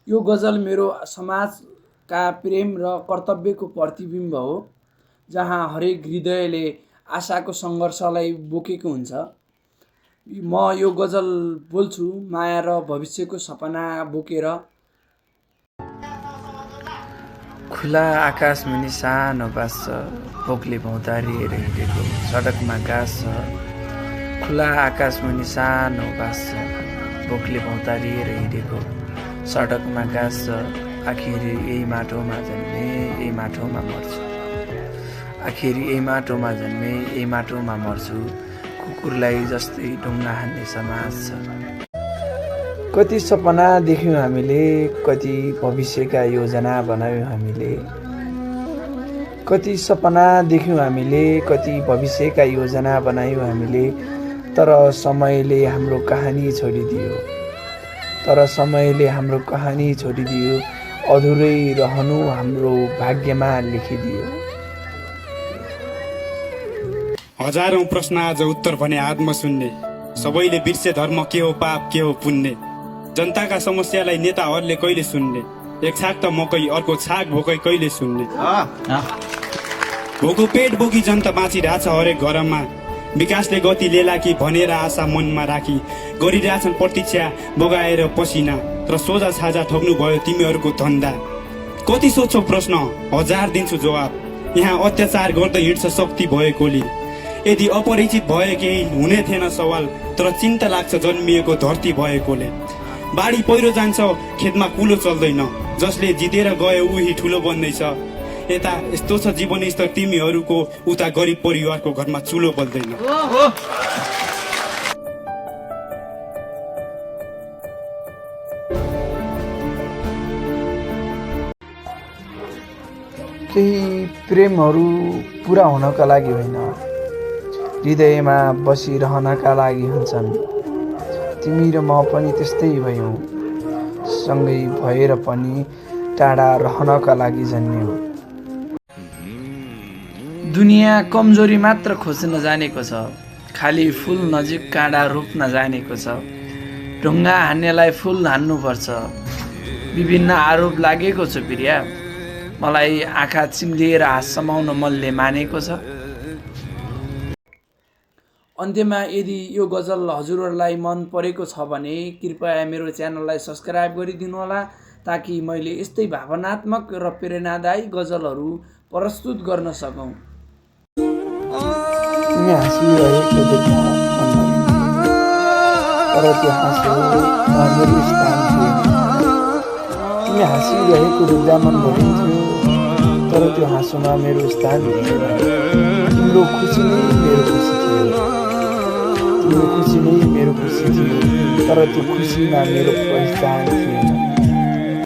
यो गजल मेरो समाजका प्रेम र कर्तव्यको प्रतिबिम्ब हो, जहाँ हरेक हृदयले आशाको सङ्घर्षलाई बोकेको हुन्छ। म यो गजल बोल्छु माया र भविष्यको सपना बोकेर। खुला आकाश मुनि सानो बास छ, भोकले भौँतारिएर हिँडेको सडकमा घाँस छ। खुला आकाश मुनि सानो बास छ, भोकले भौँतारिएर हिँडेको सडकमा घाँस छ। आखिर यही माटोमा जन्मे यही माटोमा मर्छु, आखिर यही माटोमा जन्मे यही माटोमा मर्छु। कुकुरलाई जस्तै ढुङ्गा हान्ने समाज छ। कति सपना देख्यौँ हामीले, कति भविष्यका योजना बनायौँ हामीले। कति सपना देख्यौँ हामीले, कति भविष्यका योजना बनायौँ हामीले। तर समयले हाम्रो कहानी छोडिदियो, तर समयले हाम्रो कहानी छोडिदियो। अधुरै रहनु हाम्रो भाग्यमा लेखिदियो। हजारौं प्रश्न आज उत्तर भने आत्म सुन्ने, सबैले बिर्से धर्म के हो पाप के हो पुण्य। जनताका समस्यालाई नेताहरूले कहिले सुन्ने, एक छाक त मकै अर्को छाक भोकै कहिले सुन्ने। भोको पेट बोकी जनता बाँचिरहेछ हरेक घरमा, विकासले गति लेला कि भनेर आशा मनमा राखी गरिरहेछन् प्रतीक्षा बगाएर पसिना। तर सोझा साझा ठग्नु भयो तिमीहरूको धन्दा। कति सोध्छौ प्रश्न हजार दिन्छु जवाब, यहाँ अत्याचार गर्दै हिँड्छ शक्ति भएकोले। यदि अपरिचित भए केही हुने थिएन सवाल, तर चिन्ता लाग्छ जन्मिएको धरती भएकोले। बाढी पहिरो जान्छ खेतमा कुलो चल्दैन, जसले जितेर गयो उही ठुलो बन्दैछ। यता यस्तो छ जीवन स्तर तिमीहरूको, उता गरिब परिवारको घरमा चुलो बल्दैन। केही प्रेमहरू पुरा हुनका लागि होइन, हृदयमा बसिरहनका लागि हुन्छन्। तिमी र म पनि त्यस्तै भयौँ, सँगै भएर पनि टाढा रहनका लागि जन्म्यौँ। दुनियाँ कमजोरी मात्र खोज्न जानेको छ, खाली फुल नजिक काँडा रोप्न जानेको छ। ढुङ्गा हान्नेलाई फुल हान्नुपर्छ, विभिन्न आरोप लागेको छ प्रिया। मलाई आँखा चिम्लिएर हाँस समाउन मनले मानेको छ। अन्त्यमा यदि यो गजल हजुरहरूलाई मन परेको छ भने कृपया मेरो च्यानललाई सब्सक्राइब गरिदिनुहोला, ताकि मैले यस्तै भावनात्मक र प्रेरणादायी गजलहरू प्रस्तुत गर्न सकौँ। तिमी हाँसिरहेको देख्दा तर त्यो हाँसोमा मेरो स्थान थिएन। तिमी हाँसिरहेको देख्दा मन भरिन्थ्यो, तर त्यो हाँसोमा मेरो स्थान थिएन। तिम्रो खुसी नै मेरो खुसी थियो, तिम्रो खुसी नै मेरो खुसी थियो, तर त्यो खुसीमा मेरो पहिचान थिएन।